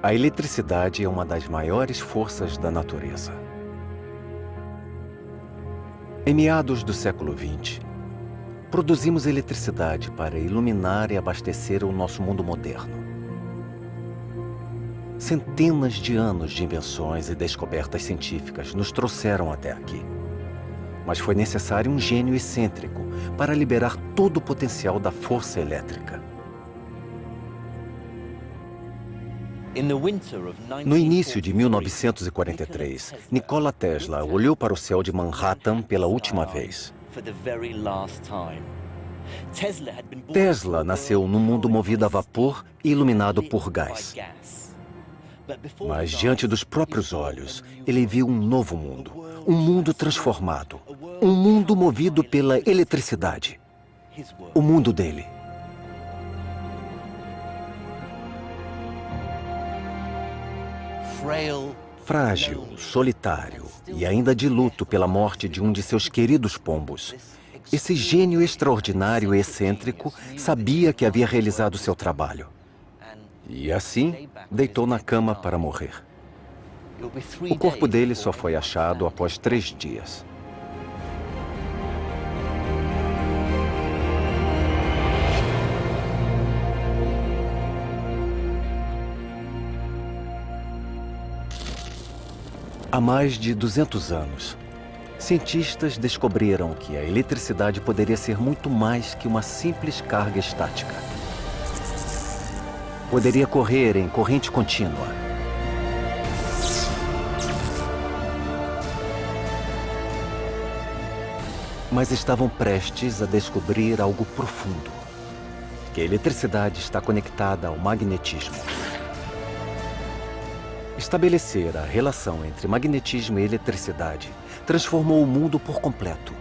A eletricidade é uma das maiores forças da natureza. Em meados do século XX, produzimos eletricidade para iluminar e abastecer o nosso mundo moderno. Centenas de anos de invenções e descobertas científicas nos trouxeram até aqui. Mas foi necessário um gênio excêntrico para liberar todo o potencial da força elétrica. No início de 1943, Nikola Tesla olhou para o céu de Manhattan pela última vez. Tesla nasceu num mundo movido a vapor e iluminado por gás. Mas diante dos próprios olhos, ele viu um novo mundo, um mundo transformado, um mundo movido pela eletricidade. O mundo dele. Frágil, solitário e ainda de luto pela morte de um de seus queridos pombos, esse gênio extraordinário e excêntrico sabia que havia realizado seu trabalho. E assim, deitou na cama para morrer. O corpo dele só foi achado após 3 dias. Há mais de 200 anos, cientistas descobriram que a eletricidade poderia ser muito mais que uma simples carga estática. Poderia correr em corrente contínua. Mas estavam prestes a descobrir algo profundo: que a eletricidade está conectada ao magnetismo. Estabelecer a relação entre magnetismo e eletricidade transformou o mundo por completo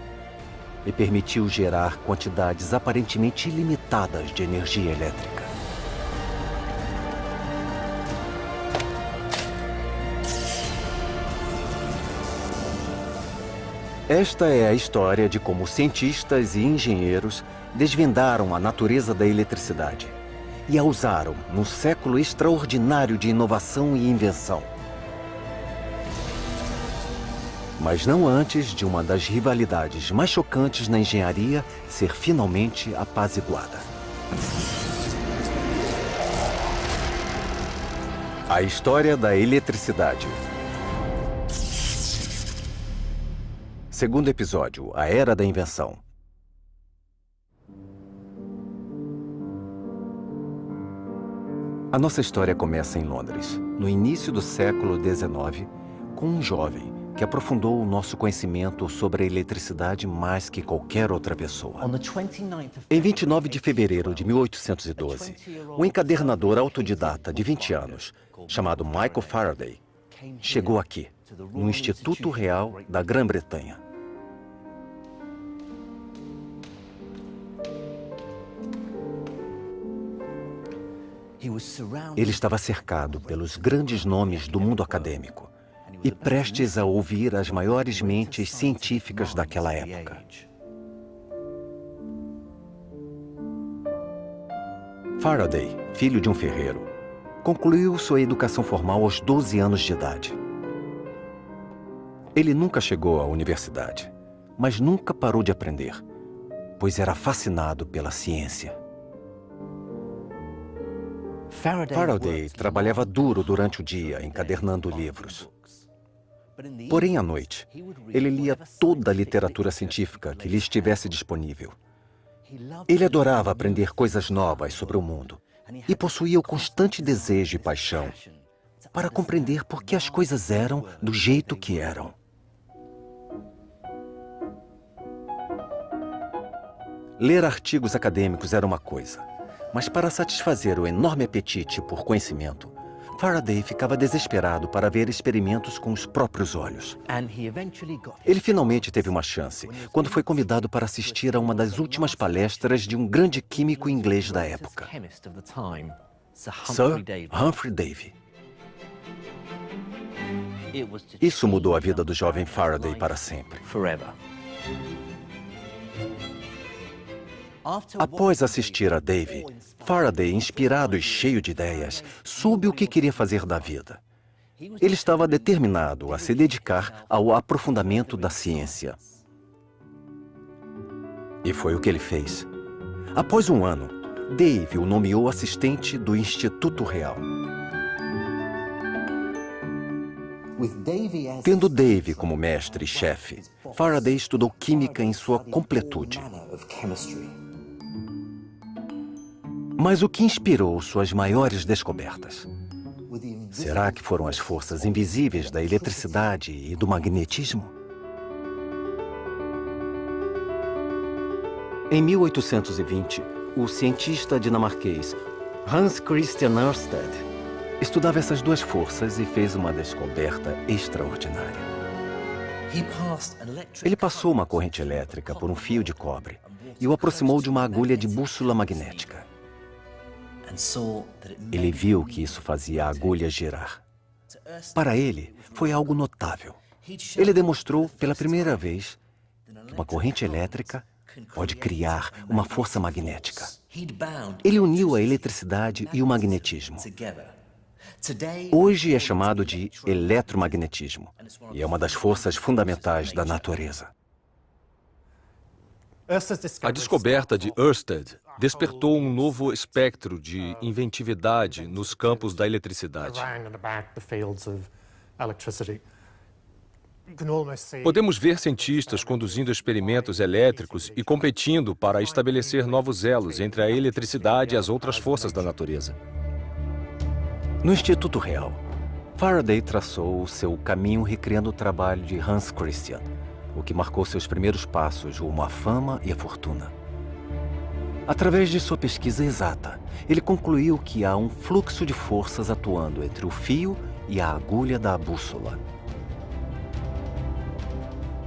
e permitiu gerar quantidades aparentemente ilimitadas de energia elétrica. Esta é a história de como cientistas e engenheiros desvendaram a natureza da eletricidade e a usaram num século extraordinário de inovação e invenção. Mas não antes de uma das rivalidades mais chocantes na engenharia ser finalmente apaziguada. A história da eletricidade. Segundo episódio, a Era da Invenção. A nossa história começa em Londres, no início do século XIX, com um jovem que aprofundou o nosso conhecimento sobre a eletricidade mais que qualquer outra pessoa. Em 29 de fevereiro de 1812, um encadernador autodidata de 20 anos, chamado Michael Faraday, chegou aqui, no Instituto Real da Grã-Bretanha. Ele estava cercado pelos grandes nomes do mundo acadêmico e prestes a ouvir as maiores mentes científicas daquela época. Faraday, filho de um ferreiro, concluiu sua educação formal aos 12 anos de idade. Ele nunca chegou à universidade, mas nunca parou de aprender, pois era fascinado pela ciência. Faraday trabalhava duro durante o dia, encadernando livros. Porém, à noite, ele lia toda a literatura científica que lhe estivesse disponível. Ele adorava aprender coisas novas sobre o mundo e possuía o constante desejo e paixão para compreender por que as coisas eram do jeito que eram. Ler artigos acadêmicos era uma coisa, mas para satisfazer o enorme apetite por conhecimento, Faraday ficava desesperado para ver experimentos com os próprios olhos. Ele finalmente teve uma chance quando foi convidado para assistir a uma das últimas palestras de um grande químico inglês da época, Sir Humphry Davy. Isso mudou a vida do jovem Faraday para sempre. Após assistir a Davy, Faraday, inspirado e cheio de ideias, soube o que queria fazer da vida. Ele estava determinado a se dedicar ao aprofundamento da ciência. E foi o que ele fez. Após um ano, Davy o nomeou assistente do Instituto Real. Tendo Davy como mestre e chefe, Faraday estudou química em sua completude. Mas o que inspirou suas maiores descobertas? Será que foram as forças invisíveis da eletricidade e do magnetismo? Em 1820, o cientista dinamarquês Hans Christian Ørsted estudava essas duas forças e fez uma descoberta extraordinária. Ele passou uma corrente elétrica por um fio de cobre e o aproximou de uma agulha de bússola magnética. Ele viu que isso fazia a agulha girar. Para ele, foi algo notável. Ele demonstrou pela primeira vez que uma corrente elétrica pode criar uma força magnética. Ele uniu a eletricidade e o magnetismo. Hoje é chamado de eletromagnetismo e é uma das forças fundamentais da natureza. A descoberta de Ørsted despertou um novo espectro de inventividade nos campos da eletricidade. Podemos ver cientistas conduzindo experimentos elétricos e competindo para estabelecer novos elos entre a eletricidade e as outras forças da natureza. No Instituto Real, Faraday traçou o seu caminho recriando o trabalho de Hans Christian, o que marcou seus primeiros passos rumo à fama e à fortuna. Através de sua pesquisa exata, ele concluiu que há um fluxo de forças atuando entre o fio e a agulha da bússola.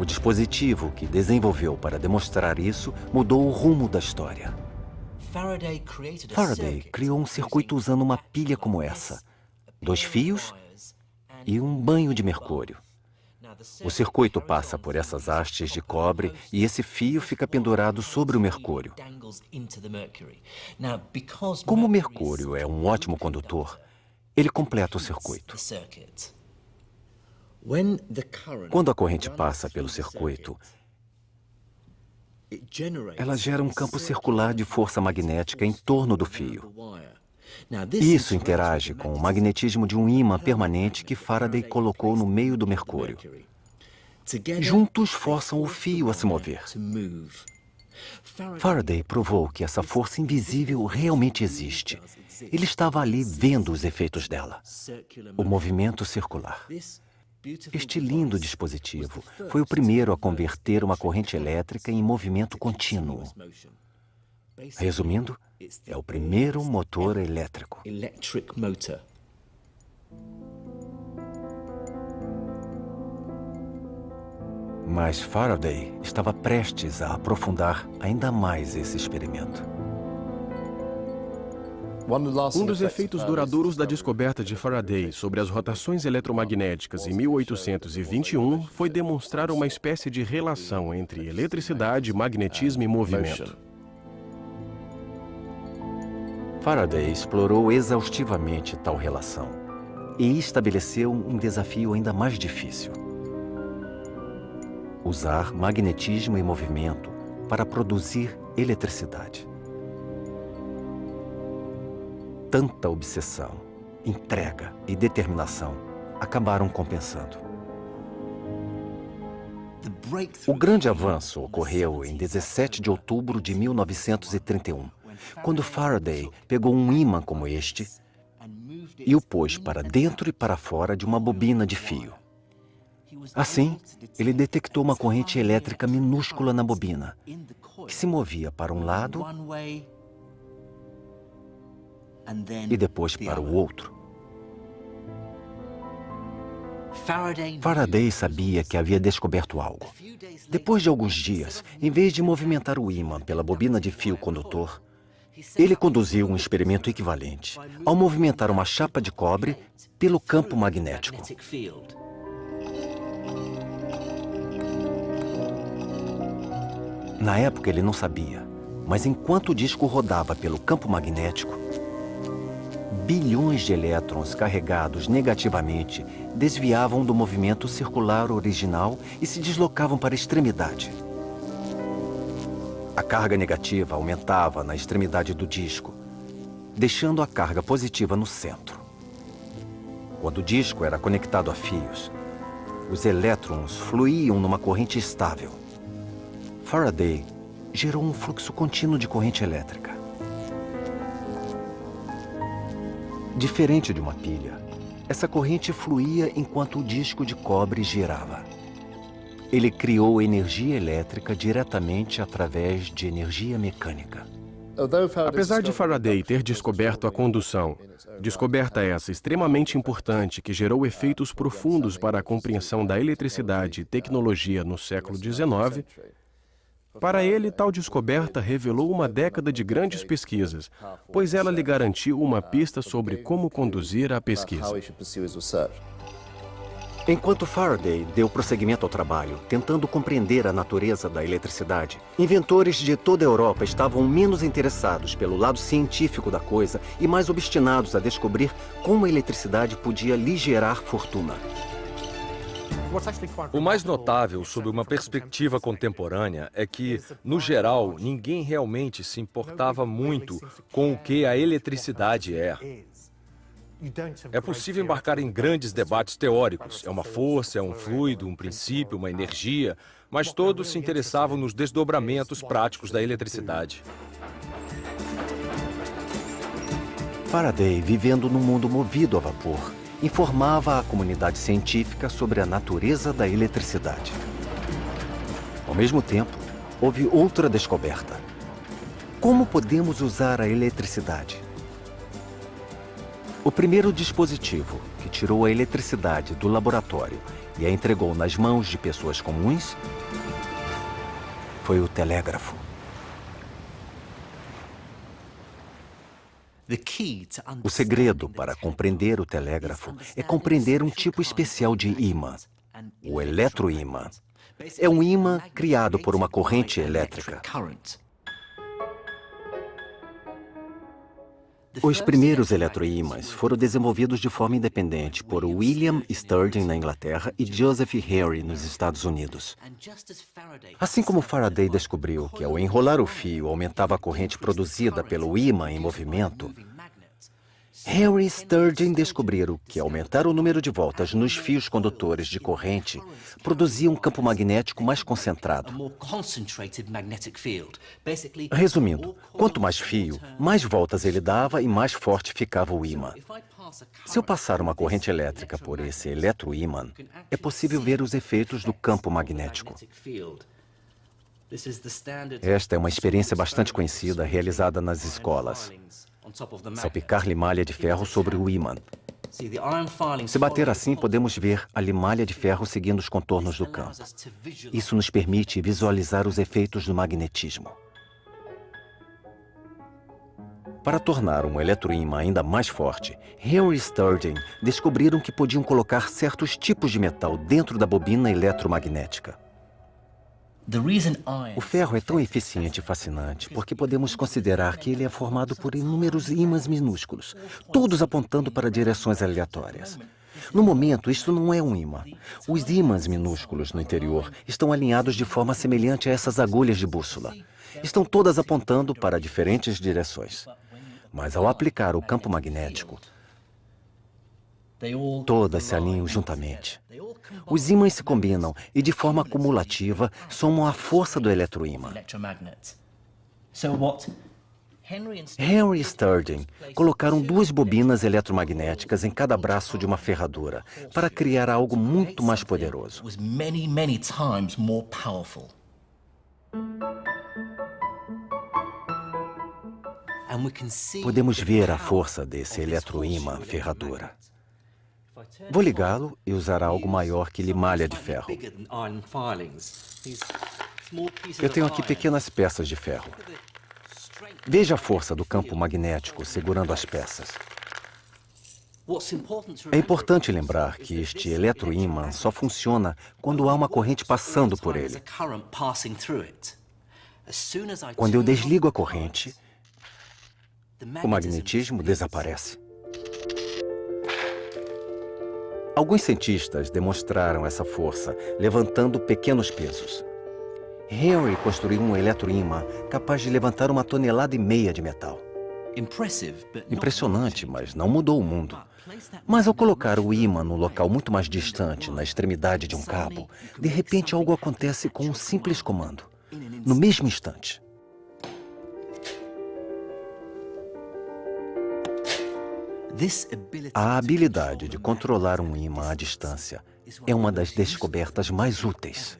O dispositivo que desenvolveu para demonstrar isso mudou o rumo da história. Faraday criou um circuito usando uma pilha como essa, 2 fios e um banho de mercúrio. O circuito passa por essas hastes de cobre e esse fio fica pendurado sobre o mercúrio. Como o mercúrio é um ótimo condutor, ele completa o circuito. Quando a corrente passa pelo circuito, ela gera um campo circular de força magnética em torno do fio. Isso interage com o magnetismo de um ímã permanente que Faraday colocou no meio do mercúrio. Juntos forçam o fio a se mover. Faraday provou que essa força invisível realmente existe. Ele estava ali vendo os efeitos dela. O movimento circular. Este lindo dispositivo foi o primeiro a converter uma corrente elétrica em movimento contínuo. Resumindo, é o primeiro motor elétrico. Mas Faraday estava prestes a aprofundar ainda mais esse experimento. Um dos efeitos duradouros da descoberta de Faraday sobre as rotações eletromagnéticas em 1821 foi demonstrar uma espécie de relação entre eletricidade, magnetismo e movimento. Faraday explorou exaustivamente tal relação e estabeleceu um desafio ainda mais difícil: usar magnetismo e movimento para produzir eletricidade. Tanta obsessão, entrega e determinação acabaram compensando. O grande avanço ocorreu em 17 de outubro de 1931, quando Faraday pegou um ímã como este e o pôs para dentro e para fora de uma bobina de fio. Assim, ele detectou uma corrente elétrica minúscula na bobina, que se movia para um lado e depois para o outro. Faraday sabia que havia descoberto algo. Depois de alguns dias, em vez de movimentar o ímã pela bobina de fio condutor, ele conduziu um experimento equivalente ao movimentar uma chapa de cobre pelo campo magnético. Na época, ele não sabia, Mas enquanto o disco rodava pelo campo magnético, bilhões de elétrons carregados negativamente desviavam do movimento circular original e se deslocavam para a extremidade. A carga negativa aumentava na extremidade do disco, deixando a carga positiva no centro. Quando o disco era conectado a fios, os elétrons fluíam numa corrente estável. Faraday gerou um fluxo contínuo de corrente elétrica. Diferente de uma pilha, essa corrente fluía enquanto o disco de cobre girava. Ele criou energia elétrica diretamente através de energia mecânica. Apesar de Faraday ter descoberto a condução, descoberta essa extremamente importante que gerou efeitos profundos para a compreensão da eletricidade e tecnologia no século XIX, para ele, tal descoberta revelou uma década de grandes pesquisas, pois ela lhe garantiu uma pista sobre como conduzir a pesquisa. Enquanto Faraday deu prosseguimento ao trabalho, tentando compreender a natureza da eletricidade, inventores de toda a Europa estavam menos interessados pelo lado científico da coisa e mais obstinados a descobrir como a eletricidade podia lhe gerar fortuna. O mais notável sob uma perspectiva contemporânea é que, no geral, ninguém realmente se importava muito com o que a eletricidade é. É possível embarcar em grandes debates teóricos. É uma força, é um fluido, um princípio, uma energia, mas todos se interessavam nos desdobramentos práticos da eletricidade. Faraday, vivendo num mundo movido a vapor, informava a comunidade científica sobre a natureza da eletricidade. Ao mesmo tempo, houve outra descoberta. Como podemos usar a eletricidade? O primeiro dispositivo que tirou a eletricidade do laboratório e a entregou nas mãos de pessoas comuns foi o telégrafo. O segredo para compreender o telégrafo é compreender um tipo especial de ímã, o eletroímã. É um ímã criado por uma corrente elétrica. Os primeiros eletroímãs foram desenvolvidos de forma independente por William Sturgeon na Inglaterra e Joseph Henry nos Estados Unidos. Assim como Faraday descobriu que ao enrolar o fio aumentava a corrente produzida pelo ímã em movimento, Henry e Sturgeon descobriram que aumentar o número de voltas nos fios condutores de corrente produzia um campo magnético mais concentrado. Resumindo, quanto mais fio, mais voltas ele dava e mais forte ficava o ímã. Se eu passar uma corrente elétrica por esse eletroímã, é possível ver os efeitos do campo magnético. Esta é uma experiência bastante conhecida realizada nas escolas. Salpicar limalha de ferro sobre o ímã. Se bater assim, podemos ver a limalha de ferro seguindo os contornos do campo. Isso nos permite visualizar os efeitos do magnetismo. Para tornar um eletroímã ainda mais forte, Henry e Sturgeon descobriram que podiam colocar certos tipos de metal dentro da bobina eletromagnética. O ferro é tão eficiente e fascinante porque podemos considerar que ele é formado por inúmeros ímãs minúsculos, todos apontando para direções aleatórias. No momento, isto não é um ímã. Os ímãs minúsculos no interior estão alinhados de forma semelhante a essas agulhas de bússola. Estão todas apontando para diferentes direções. Mas ao aplicar o campo magnético, todas se alinham juntamente. Os ímãs se combinam e, de forma acumulativa, somam a força do eletroímã. Henry e Sturgeon colocaram 2 bobinas eletromagnéticas em cada braço de uma ferradura para criar algo muito mais poderoso. Podemos ver a força desse eletroímã ferradura. Vou ligá-lo e usar algo maior que limalha de ferro. Eu tenho aqui pequenas peças de ferro. Veja a força do campo magnético segurando as peças. É importante lembrar que este eletroímã só funciona quando há uma corrente passando por ele. Quando eu desligo a corrente, o magnetismo desaparece. Alguns cientistas demonstraram essa força levantando pequenos pesos. Henry construiu um eletroímã capaz de levantar 1,5 toneladas de metal. Impressionante, mas não mudou o mundo. Mas ao colocar o ímã no local muito mais distante, na extremidade de um cabo, de repente algo acontece com um simples comando, no mesmo instante. A habilidade de controlar um ímã à distância é uma das descobertas mais úteis.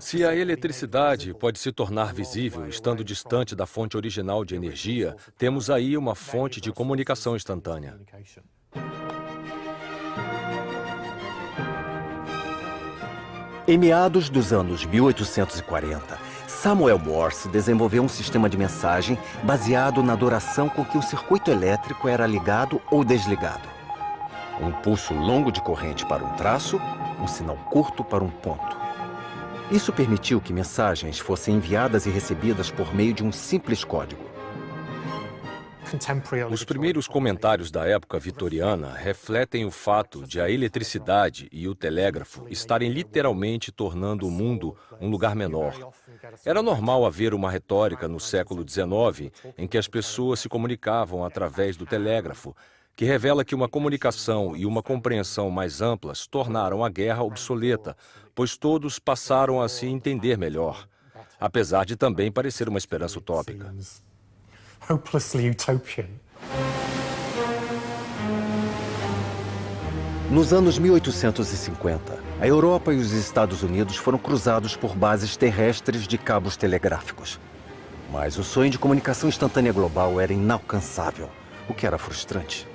Se a eletricidade pode se tornar visível estando distante da fonte original de energia, temos aí uma fonte de comunicação instantânea. Em meados dos anos 1840, Samuel Morse desenvolveu um sistema de mensagem baseado na duração com que o circuito elétrico era ligado ou desligado. Um pulso longo de corrente para um traço, um sinal curto para um ponto. Isso permitiu que mensagens fossem enviadas e recebidas por meio de um simples código. Os primeiros comentários da época vitoriana refletem o fato de a eletricidade e o telégrafo estarem literalmente tornando o mundo um lugar menor. Era normal haver uma retórica no século XIX em que as pessoas se comunicavam através do telégrafo, que revela que uma comunicação e uma compreensão mais amplas tornaram a guerra obsoleta, pois todos passaram a se entender melhor, apesar de também parecer uma esperança utópica. Nos anos 1850, a Europa e os Estados Unidos foram cruzados por bases terrestres de cabos telegráficos. Mas o sonho de comunicação instantânea global era inalcançável, o que era frustrante.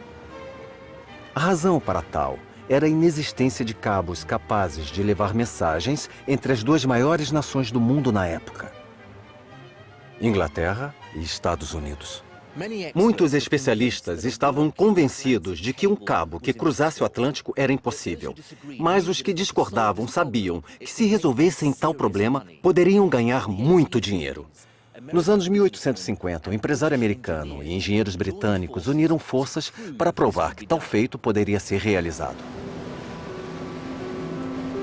A razão para tal era a inexistência de cabos capazes de levar mensagens entre as duas maiores nações do mundo na época: Inglaterra e Estados Unidos. Muitos especialistas estavam convencidos de que um cabo que cruzasse o Atlântico era impossível, mas os que discordavam sabiam que se resolvessem tal problema, poderiam ganhar muito dinheiro. Nos anos 1850, um empresário americano e engenheiros britânicos uniram forças para provar que tal feito poderia ser realizado.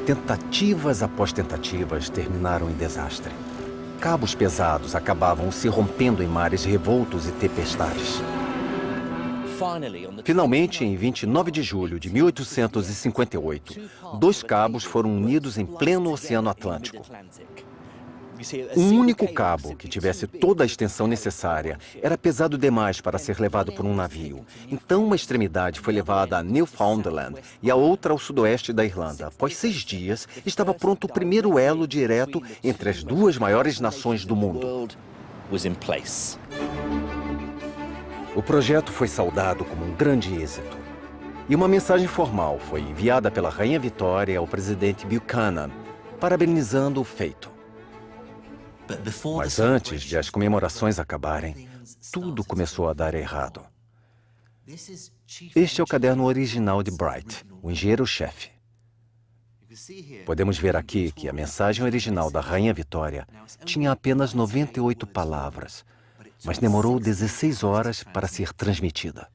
Tentativas após tentativas terminaram em desastre. Cabos pesados acabavam se rompendo em mares revoltos e tempestades. Finalmente, em 29 de julho de 1858, 2 cabos foram unidos em pleno Oceano Atlântico. Um único cabo que tivesse toda a extensão necessária era pesado demais para ser levado por um navio. Então, uma extremidade foi levada a Newfoundland e a outra ao sudoeste da Irlanda. Após 6 dias, estava pronto o primeiro elo direto entre as duas maiores nações do mundo. O projeto foi saudado como um grande êxito. E uma mensagem formal foi enviada pela Rainha Vitória ao presidente Buchanan, parabenizando o feito. Mas antes de as comemorações acabarem, tudo começou a dar errado. Este é o caderno original de Bright, o engenheiro-chefe. Podemos ver aqui que a mensagem original da Rainha Vitória tinha apenas 98 palavras, mas demorou 16 horas para ser transmitida.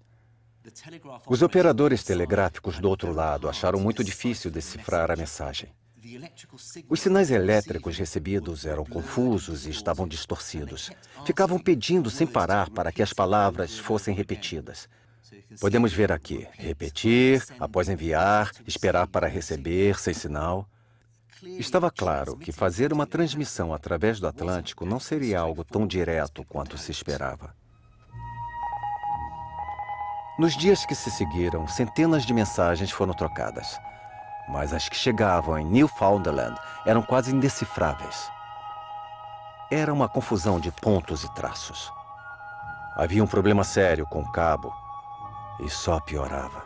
Os operadores telegráficos do outro lado acharam muito difícil decifrar a mensagem. Os sinais elétricos recebidos eram confusos e estavam distorcidos. Ficavam pedindo sem parar para que as palavras fossem repetidas. Podemos ver aqui: repetir, após enviar, esperar para receber, sem sinal. Estava claro que fazer uma transmissão através do Atlântico não seria algo tão direto quanto se esperava. Nos dias que se seguiram, centenas de mensagens foram trocadas. Mas as que chegavam em Newfoundland eram quase indecifráveis. Era uma confusão de pontos e traços. Havia um problema sério com o cabo e só piorava.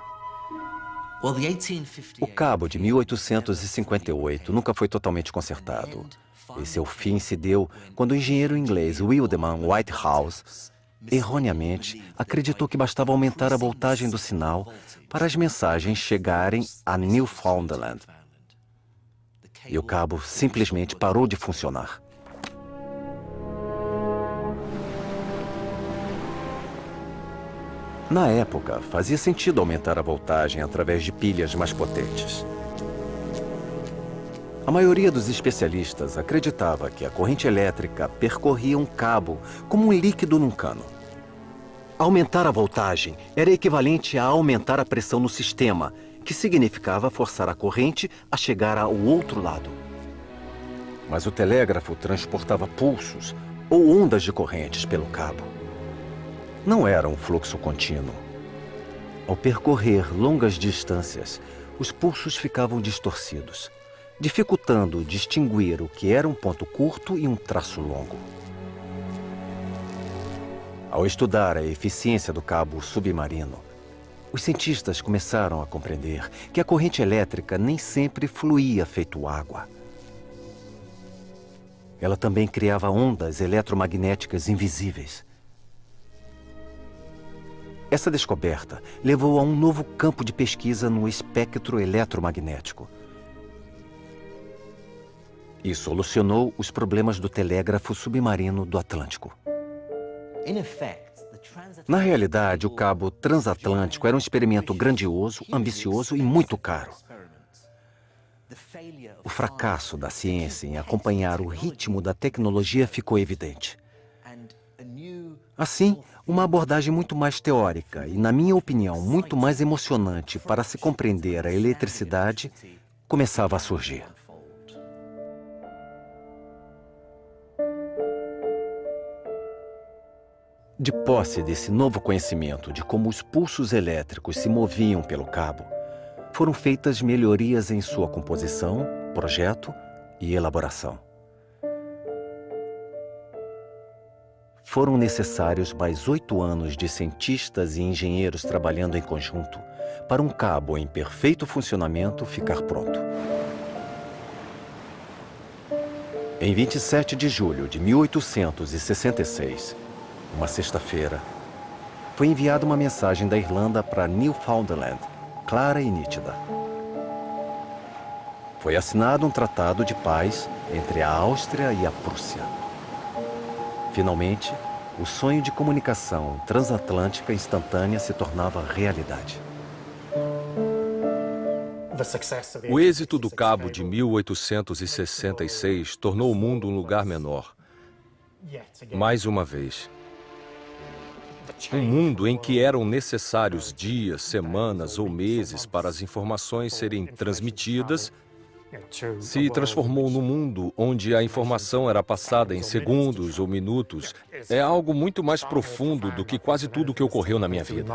O cabo de 1858 nunca foi totalmente consertado. E seu fim se deu quando o engenheiro inglês Wildeman Whitehouse, erroneamente, acreditou que bastava aumentar a voltagem do sinal para as mensagens chegarem a Newfoundland. e o cabo simplesmente parou de funcionar. Na época, fazia sentido aumentar a voltagem através de pilhas mais potentes. A maioria dos especialistas acreditava que a corrente elétrica percorria um cabo como um líquido num cano. Aumentar a voltagem era equivalente a aumentar a pressão no sistema, que significava forçar a corrente a chegar ao outro lado. Mas o telégrafo transportava pulsos ou ondas de correntes pelo cabo. Não era um fluxo contínuo. Ao percorrer longas distâncias, os pulsos ficavam distorcidos, dificultando distinguir o que era um ponto curto e um traço longo. Ao estudar a eficiência do cabo submarino, os cientistas começaram a compreender que a corrente elétrica nem sempre fluía feito água. Ela também criava ondas eletromagnéticas invisíveis. Essa descoberta levou a um novo campo de pesquisa no espectro eletromagnético e solucionou os problemas do telégrafo submarino do Atlântico. Na realidade, o cabo transatlântico era um experimento grandioso, ambicioso e muito caro. O fracasso da ciência em acompanhar o ritmo da tecnologia ficou evidente. Assim, uma abordagem muito mais teórica e, na minha opinião, muito mais emocionante para se compreender a eletricidade começava a surgir. De posse desse novo conhecimento de como os pulsos elétricos se moviam pelo cabo, foram feitas melhorias em sua composição, projeto e elaboração. Foram necessários mais 8 anos de cientistas e engenheiros trabalhando em conjunto para um cabo em perfeito funcionamento ficar pronto. Em 27 de julho de 1866, uma sexta-feira, foi enviada uma mensagem da Irlanda para Newfoundland, clara e nítida. Foi assinado um tratado de paz entre a Áustria e a Prússia. Finalmente, o sonho de comunicação transatlântica instantânea se tornava realidade. O êxito do cabo de 1866 tornou o mundo um lugar menor. Mais uma vez. Um mundo em que eram necessários dias, semanas ou meses para as informações serem transmitidas, se transformou num mundo onde a informação era passada em segundos ou minutos. É algo muito mais profundo do que quase tudo que ocorreu na minha vida.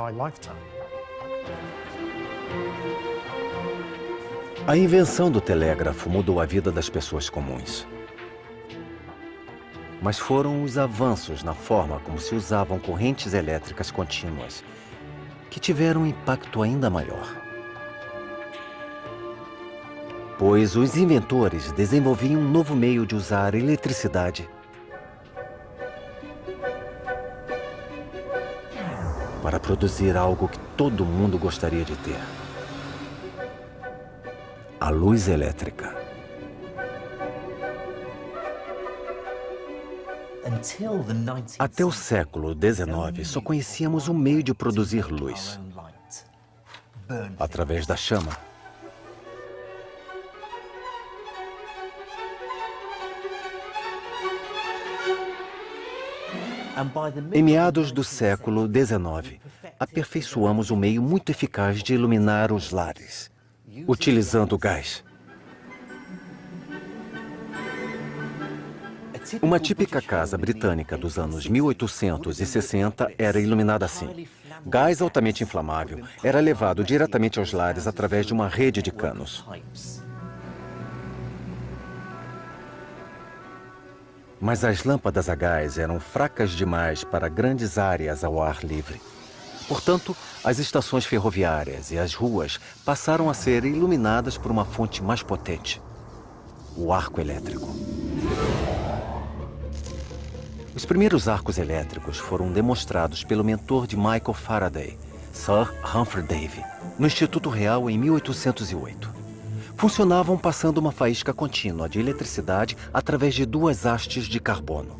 A invenção do telégrafo mudou a vida das pessoas comuns. Mas foram os avanços na forma como se usavam correntes elétricas contínuas que tiveram um impacto ainda maior. Pois os inventores desenvolviam um novo meio de usar eletricidade para produzir algo que todo mundo gostaria de ter: a luz elétrica. Até o século XIX, só conhecíamos um meio de produzir luz: através da chama. Em meados do século XIX, aperfeiçoamos um meio muito eficaz de iluminar os lares, utilizando gás. Uma típica casa britânica dos anos 1860 era iluminada assim. Gás altamente inflamável era levado diretamente aos lares através de uma rede de canos. Mas as lâmpadas a gás eram fracas demais para grandes áreas ao ar livre. Portanto, as estações ferroviárias e as ruas passaram a ser iluminadas por uma fonte mais potente: o arco elétrico. Os primeiros arcos elétricos foram demonstrados pelo mentor de Michael Faraday, Sir Humphrey Davy, no Instituto Real em 1808. funcionavam passando uma faísca contínua de eletricidade através de duas hastes de carbono.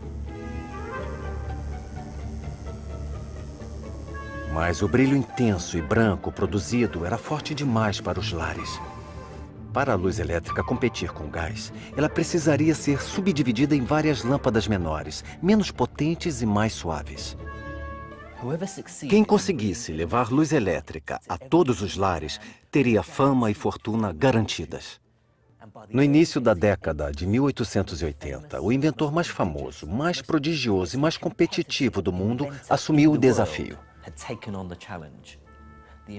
Mas o brilho intenso e branco produzido era forte demais para os lares. Para a luz elétrica competir com o gás, ela precisaria ser subdividida em várias lâmpadas menores, menos potentes e mais suaves. Quem conseguisse levar luz elétrica a todos os lares teria fama e fortuna garantidas. No início da década de 1880, o inventor mais famoso, mais prodigioso e mais competitivo do mundo assumiu o desafio.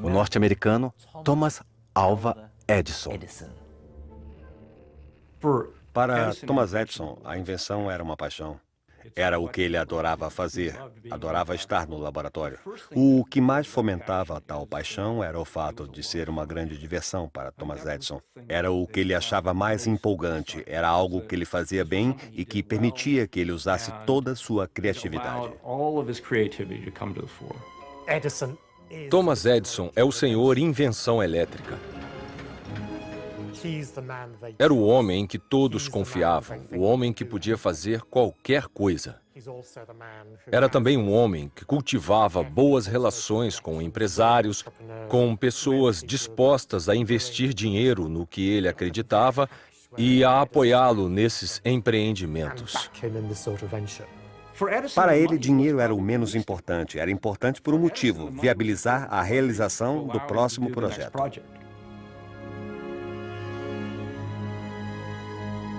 O norte-americano Thomas Alva Edison. Para Thomas Edison, a invenção era uma paixão. Era o que ele adorava fazer, adorava estar no laboratório. O que mais fomentava tal paixão era o fato de ser uma grande diversão para Thomas Edison. Era o que ele achava mais empolgante, era algo que ele fazia bem e que permitia que ele usasse toda a sua criatividade. Thomas Edison é o senhor invenção elétrica. Era o homem em que todos confiavam, o homem que podia fazer qualquer coisa. Era também um homem que cultivava boas relações com empresários, com pessoas dispostas a investir dinheiro no que ele acreditava e a apoiá-lo nesses empreendimentos. Para ele, dinheiro era o menos importante. Era importante por um motivo: viabilizar a realização do próximo projeto.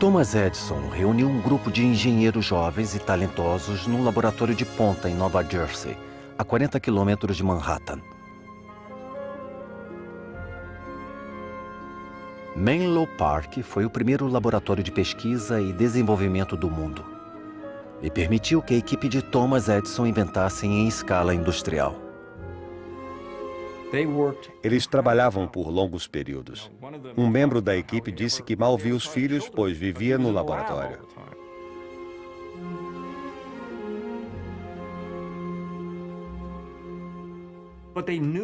Thomas Edison reuniu um grupo de engenheiros jovens e talentosos num laboratório de ponta em Nova Jersey, a 40 quilômetros de Manhattan. Menlo Park foi o primeiro laboratório de pesquisa e desenvolvimento do mundo e permitiu que a equipe de Thomas Edison inventassem em escala industrial. Eles trabalhavam por longos períodos. Um membro da equipe disse que mal via os filhos, pois vivia no laboratório.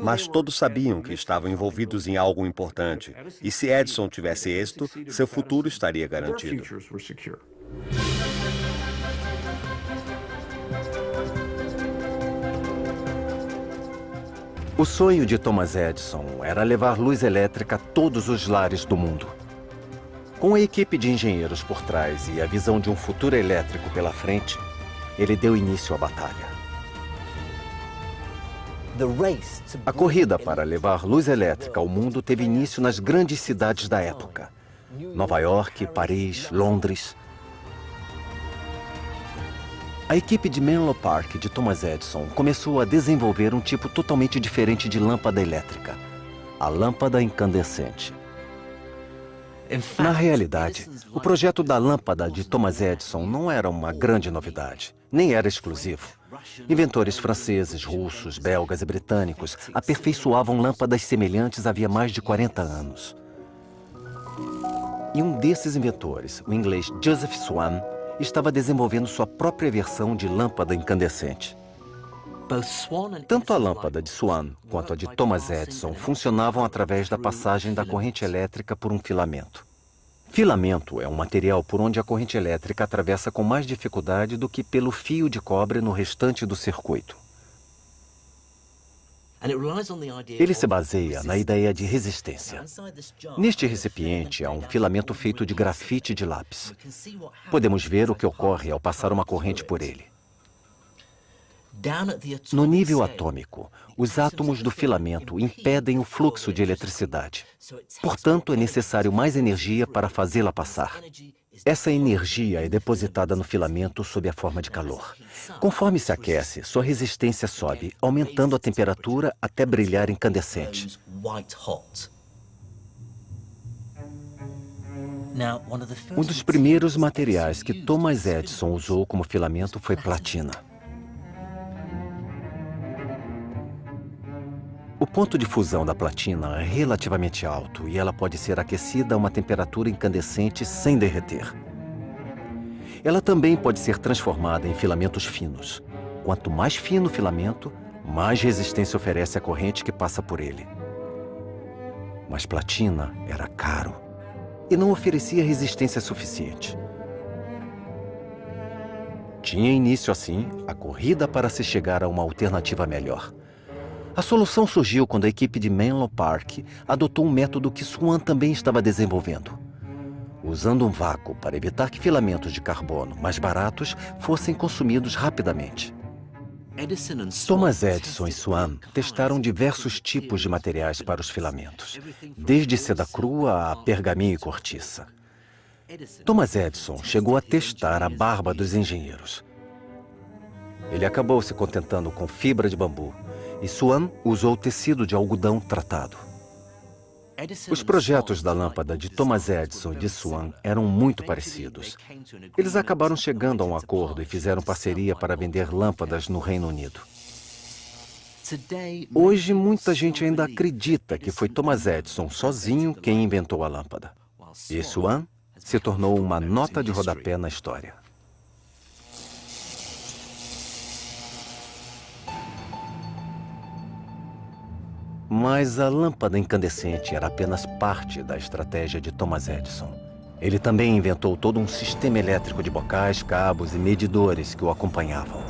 Mas todos sabiam que estavam envolvidos em algo importante. E se Edison tivesse êxito, seu futuro estaria garantido. O sonho de Thomas Edison era levar luz elétrica a todos os lares do mundo. Com a equipe de engenheiros por trás e a visão de um futuro elétrico pela frente, ele deu início à batalha. A corrida para levar luz elétrica ao mundo teve início nas grandes cidades da época: Nova York, Paris, Londres. A equipe de Menlo Park de Thomas Edison começou a desenvolver um tipo totalmente diferente de lâmpada elétrica: a lâmpada incandescente. Na realidade, o projeto da lâmpada de Thomas Edison não era uma grande novidade, nem era exclusivo. Inventores franceses, russos, belgas e britânicos aperfeiçoavam lâmpadas semelhantes havia mais de 40 anos. E um desses inventores, o inglês Joseph Swan, estava desenvolvendo sua própria versão de lâmpada incandescente. Tanto a lâmpada de Swan quanto a de Thomas Edison funcionavam através da passagem da corrente elétrica por um filamento. Filamento é um material por onde a corrente elétrica atravessa com mais dificuldade do que pelo fio de cobre no restante do circuito. Ele se baseia na ideia de resistência. Neste recipiente há um filamento feito de grafite de lápis. Podemos ver o que ocorre ao passar uma corrente por ele. No nível atômico, os átomos do filamento impedem o fluxo de eletricidade. Portanto, é necessário mais energia para fazê-la passar. Essa energia é depositada no filamento sob a forma de calor. Conforme se aquece, sua resistência sobe, aumentando a temperatura até brilhar incandescente. Um dos primeiros materiais que Thomas Edison usou como filamento foi platina. O ponto de fusão da platina é relativamente alto e ela pode ser aquecida a uma temperatura incandescente sem derreter. Ela também pode ser transformada em filamentos finos. Quanto mais fino o filamento, mais resistência oferece a corrente que passa por ele. Mas platina era caro. e não oferecia resistência suficiente. Tinha início, assim, a corrida para se chegar a uma alternativa melhor. A solução surgiu quando a equipe de Menlo Park adotou um método que Swan também estava desenvolvendo, usando um vácuo para evitar que filamentos de carbono mais baratos fossem consumidos rapidamente. Thomas Edison e Swan testaram diversos tipos de materiais para os filamentos, desde seda crua a pergaminho e cortiça. Thomas Edison chegou a testar a barba dos engenheiros. Ele acabou se contentando com fibra de bambu, e Swan usou tecido de algodão tratado. Os projetos da lâmpada de Thomas Edison e de Swan eram muito parecidos. Eles acabaram chegando a um acordo e fizeram parceria para vender lâmpadas no Reino Unido. Hoje, muita gente ainda acredita que foi Thomas Edison sozinho quem inventou a lâmpada. E Swan se tornou uma nota de rodapé na história. Mas a lâmpada incandescente era apenas parte da estratégia de Thomas Edison. Ele também inventou todo um sistema elétrico de bocais, cabos e medidores que o acompanhavam.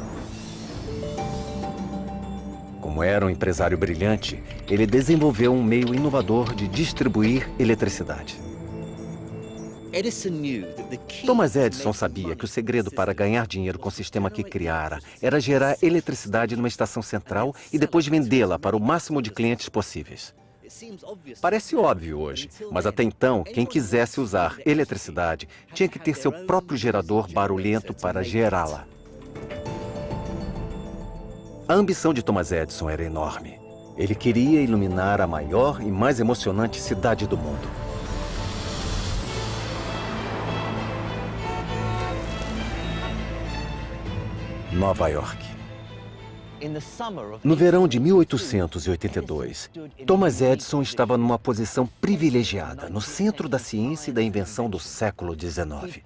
Como era um empresário brilhante, ele desenvolveu um meio inovador de distribuir eletricidade. Thomas Edison sabia que o segredo para ganhar dinheiro com o sistema que criara era gerar eletricidade numa estação central e depois vendê-la para o máximo de clientes possíveis. Parece óbvio hoje, mas até então, quem quisesse usar eletricidade tinha que ter seu próprio gerador barulhento para gerá-la. A ambição de Thomas Edison era enorme. Ele queria iluminar a maior e mais emocionante cidade do mundo. Nova York. No verão de 1882, Thomas Edison estava numa posição privilegiada, no centro da ciência e da invenção do século XIX.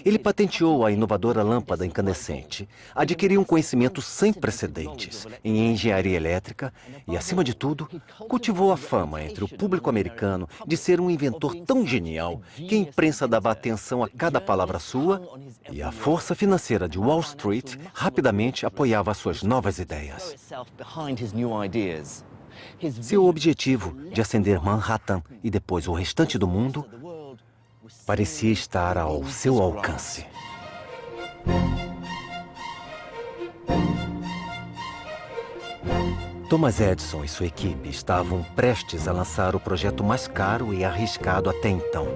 Ele patenteou a inovadora lâmpada incandescente, adquiriu um conhecimento sem precedentes em engenharia elétrica e, acima de tudo, cultivou a fama entre o público americano de ser um inventor tão genial que a imprensa dava atenção a cada palavra sua e a força financeira de Wall Street rapidamente apoiava suas novas ideias. Seu objetivo de acender Manhattan e depois o restante do mundo parecia estar ao seu alcance. Thomas Edison e sua equipe estavam prestes a lançar o projeto mais caro e arriscado até então.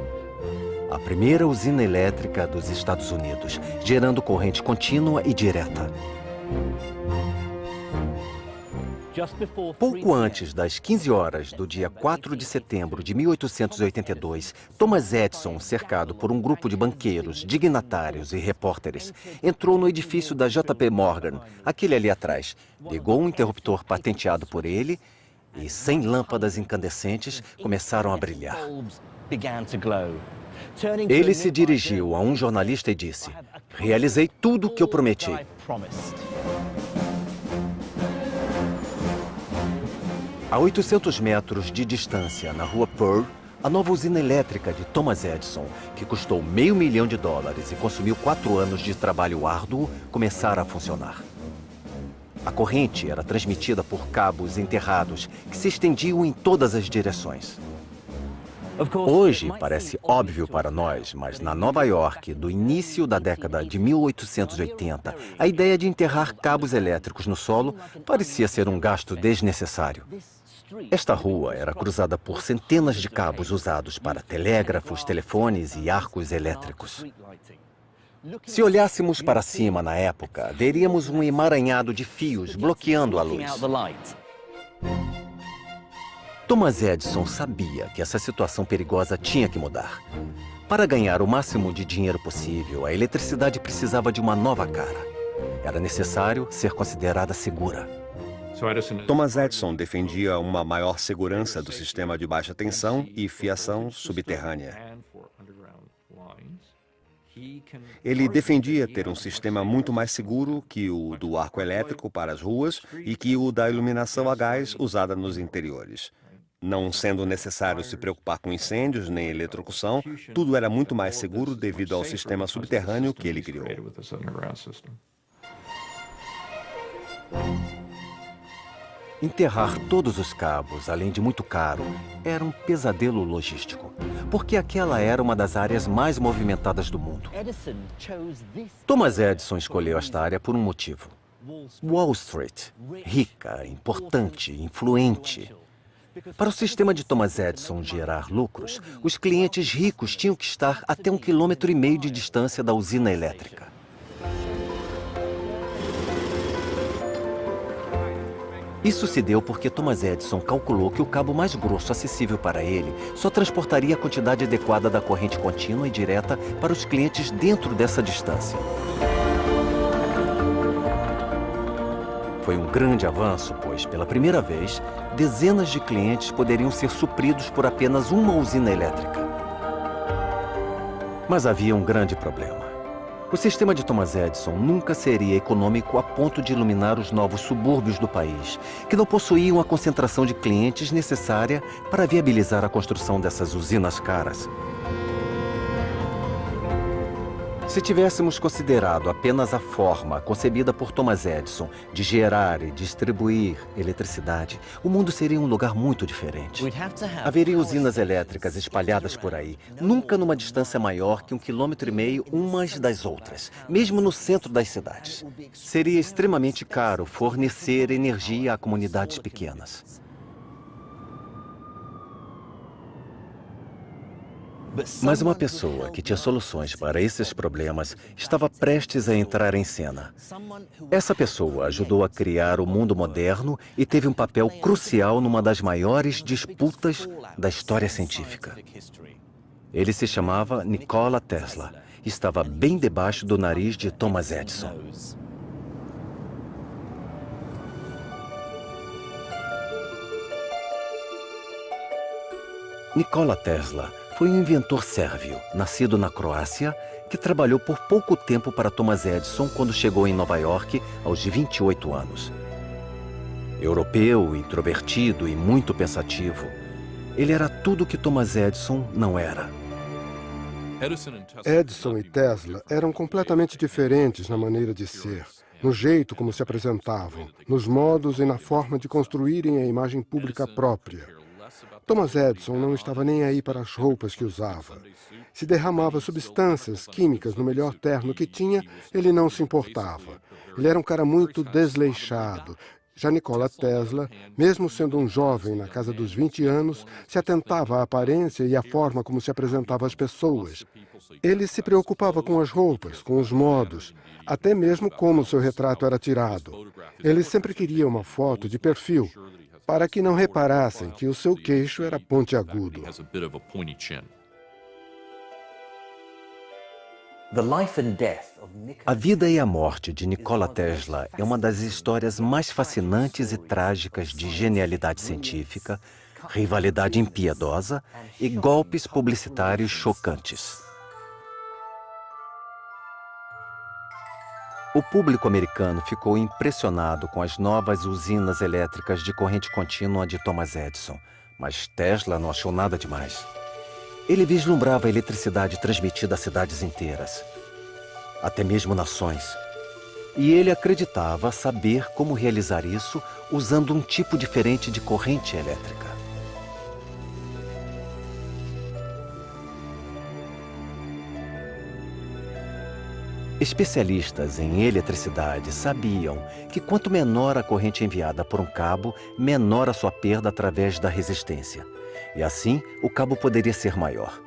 A primeira usina elétrica dos Estados Unidos, gerando corrente contínua e direta. Pouco antes das 15 horas do dia 4 de setembro de 1882, Thomas Edison, cercado por um grupo de banqueiros, dignatários e repórteres, entrou no edifício da JP Morgan, aquele ali atrás, ligou um interruptor patenteado por ele e 100 lâmpadas incandescentes começaram a brilhar. Ele se dirigiu a um jornalista e disse: "Realizei tudo o que eu prometi." A 800 metros de distância, na rua Pearl, a nova usina elétrica de Thomas Edison, que custou $500 mil e consumiu 4 anos de trabalho árduo, começara a funcionar. A corrente era transmitida por cabos enterrados que se estendiam em todas as direções. Hoje parece óbvio para nós, mas na Nova York, do início da década de 1880, a ideia de enterrar cabos elétricos no solo parecia ser um gasto desnecessário. Esta rua era cruzada por centenas de cabos usados para telégrafos, telefones e arcos elétricos. Se olhássemos para cima na época, veríamos um emaranhado de fios bloqueando a luz. Thomas Edison sabia que essa situação perigosa tinha que mudar. Para ganhar o máximo de dinheiro possível, a eletricidade precisava de uma nova cara. Era necessário ser considerada segura. Thomas Edison defendia uma maior segurança do sistema de baixa tensão e fiação subterrânea. Ele defendia ter um sistema muito mais seguro que o do arco elétrico para as ruas e que o da iluminação a gás usada nos interiores. Não sendo necessário se preocupar com incêndios nem eletrocução, tudo era muito mais seguro devido ao sistema subterrâneo que ele criou. Enterrar todos os cabos, além de muito caro, era um pesadelo logístico, porque aquela era uma das áreas mais movimentadas do mundo. Thomas Edison escolheu esta área por um motivo. Wall Street, rica, importante, influente. Para o sistema de Thomas Edison gerar lucros, os clientes ricos tinham que estar até 1,5 km de distância da usina elétrica. Isso se deu porque Thomas Edison calculou que o cabo mais grosso acessível para ele só transportaria a quantidade adequada da corrente contínua e direta para os clientes dentro dessa distância. Foi um grande avanço, pois, pela primeira vez, dezenas de clientes poderiam ser supridos por apenas uma usina elétrica. Mas havia um grande problema. O sistema de Thomas Edison nunca seria econômico a ponto de iluminar os novos subúrbios do país, que não possuíam a concentração de clientes necessária para viabilizar a construção dessas usinas caras. Se tivéssemos considerado apenas a forma concebida por Thomas Edison de gerar e distribuir eletricidade, o mundo seria um lugar muito diferente. Haveria usinas elétricas espalhadas por aí, nunca numa distância maior que 1,5 km umas das outras, mesmo no centro das cidades. Seria extremamente caro fornecer energia a comunidades pequenas. Mas uma pessoa que tinha soluções para esses problemas estava prestes a entrar em cena. Essa pessoa ajudou a criar o mundo moderno e teve um papel crucial numa das maiores disputas da história científica. Ele se chamava Nikola Tesla e estava bem debaixo do nariz de Thomas Edison. Nikola Tesla foi um inventor sérvio, nascido na Croácia, que trabalhou por pouco tempo para Thomas Edison quando chegou em Nova York aos 28 anos. Europeu, introvertido e muito pensativo, ele era tudo o que Thomas Edison não era. Edison e Tesla eram completamente diferentes na maneira de ser, no jeito como se apresentavam, nos modos e na forma de construírem a imagem pública própria. Thomas Edison não estava nem aí para as roupas que usava. Se derramava substâncias químicas no melhor terno que tinha, ele não se importava. Ele era um cara muito desleixado. Já Nikola Tesla, mesmo sendo um jovem na casa dos 20 anos, se atentava à aparência e à forma como se apresentava às pessoas. Ele se preocupava com as roupas, com os modos, até mesmo como seu retrato era tirado. Ele sempre queria uma foto de perfil, para que não reparassem que o seu queixo era pontiagudo. A vida e a morte de Nikola Tesla é uma das histórias mais fascinantes e trágicas de genialidade científica, rivalidade impiedosa e golpes publicitários chocantes. O público americano ficou impressionado com as novas usinas elétricas de corrente contínua de Thomas Edison, mas Tesla não achou nada demais. Ele vislumbrava a eletricidade transmitida a cidades inteiras, até mesmo nações. E ele acreditava saber como realizar isso usando um tipo diferente de corrente elétrica. Especialistas em eletricidade sabiam que quanto menor a corrente enviada por um cabo, menor a sua perda através da resistência. E assim, o cabo poderia ser maior.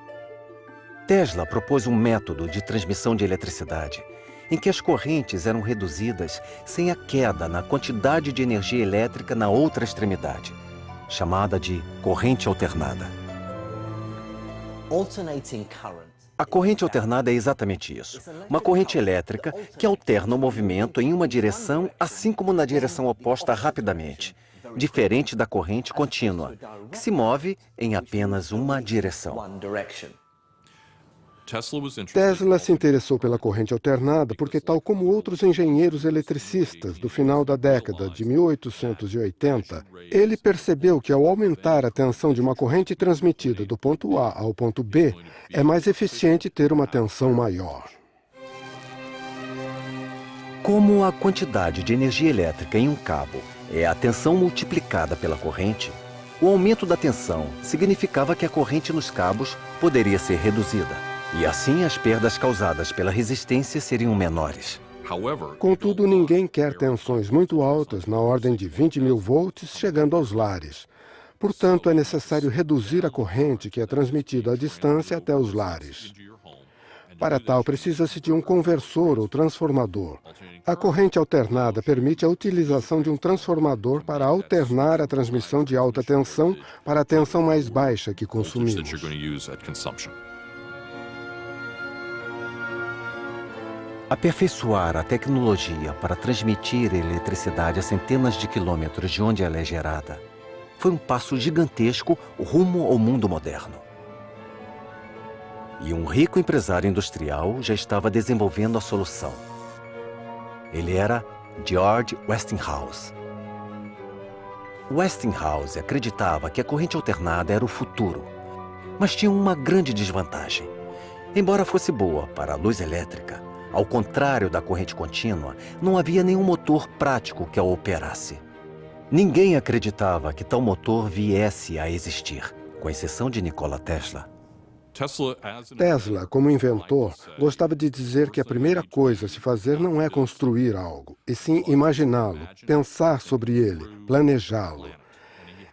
Tesla propôs um método de transmissão de eletricidade em que as correntes eram reduzidas sem a queda na quantidade de energia elétrica na outra extremidade, chamada de corrente alternada. A corrente alternada é exatamente isso. Uma corrente elétrica que alterna o movimento em uma direção, assim como na direção oposta rapidamente, diferente da corrente contínua, que se move em apenas uma direção. Tesla se interessou pela corrente alternada porque, tal como outros engenheiros eletricistas do final da década de 1880, ele percebeu que, ao aumentar a tensão de uma corrente transmitida do ponto A ao ponto B, é mais eficiente ter uma tensão maior. Como a quantidade de energia elétrica em um cabo é a tensão multiplicada pela corrente, o aumento da tensão significava que a corrente nos cabos poderia ser reduzida, e assim as perdas causadas pela resistência seriam menores. Contudo, ninguém quer tensões muito altas, na ordem de 20.000 volts, chegando aos lares. Portanto, é necessário reduzir a corrente que é transmitida à distância até os lares. Para tal, precisa-se de um conversor ou transformador. A corrente alternada permite a utilização de um transformador para alternar a transmissão de alta tensão para a tensão mais baixa que consumimos. Aperfeiçoar a tecnologia para transmitir eletricidade a centenas de quilômetros de onde ela é gerada foi um passo gigantesco rumo ao mundo moderno. E um rico empresário industrial já estava desenvolvendo a solução. Ele era George Westinghouse. Westinghouse acreditava que a corrente alternada era o futuro, mas tinha uma grande desvantagem. Embora fosse boa para a luz elétrica, ao contrário da corrente contínua, não havia nenhum motor prático que a operasse. Ninguém acreditava que tal motor viesse a existir, com exceção de Nikola Tesla. Tesla, como inventor, gostava de dizer que a primeira coisa a se fazer não é construir algo, e sim imaginá-lo, pensar sobre ele, planejá-lo.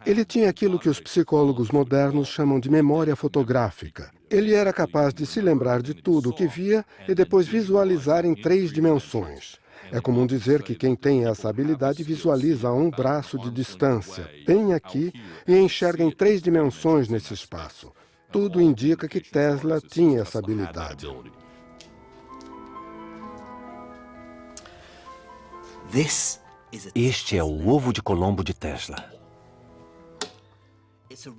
Ele tinha aquilo que os psicólogos modernos chamam de memória fotográfica. Ele era capaz de se lembrar de tudo o que via e depois visualizar em 3 dimensões. É comum dizer que quem tem essa habilidade visualiza a um braço de distância, bem aqui, e enxerga em 3 dimensões nesse espaço. Tudo indica que Tesla tinha essa habilidade. Este é o ovo de Colombo de Tesla.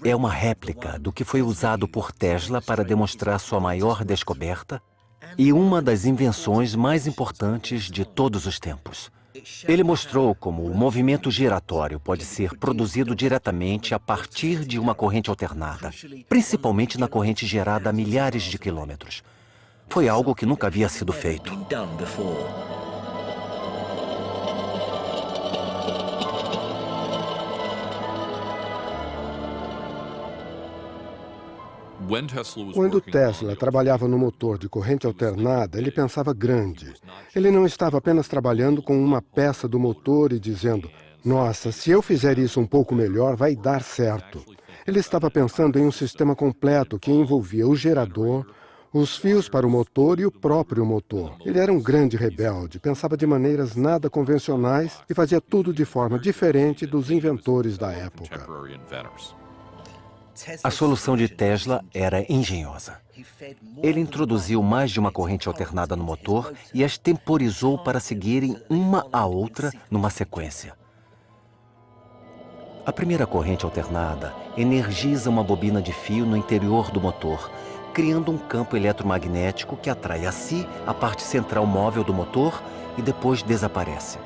É uma réplica do que foi usado por Tesla para demonstrar sua maior descoberta e uma das invenções mais importantes de todos os tempos. Ele mostrou como o movimento giratório pode ser produzido diretamente a partir de uma corrente alternada, principalmente na corrente gerada a milhares de quilômetros. Foi algo que nunca havia sido feito. Quando Tesla trabalhava no motor de corrente alternada, ele pensava grande. Ele não estava apenas trabalhando com uma peça do motor e dizendo, nossa, se eu fizer isso um pouco melhor, vai dar certo. Ele estava pensando em um sistema completo que envolvia o gerador, os fios para o motor e o próprio motor. Ele era um grande rebelde, pensava de maneiras nada convencionais e fazia tudo de forma diferente dos inventores da época. A solução de Tesla era engenhosa. Ele introduziu mais de uma corrente alternada no motor e as temporizou para seguirem uma à outra numa sequência. A primeira corrente alternada energiza uma bobina de fio no interior do motor, criando um campo eletromagnético que atrai a si a parte central móvel do motor e depois desaparece.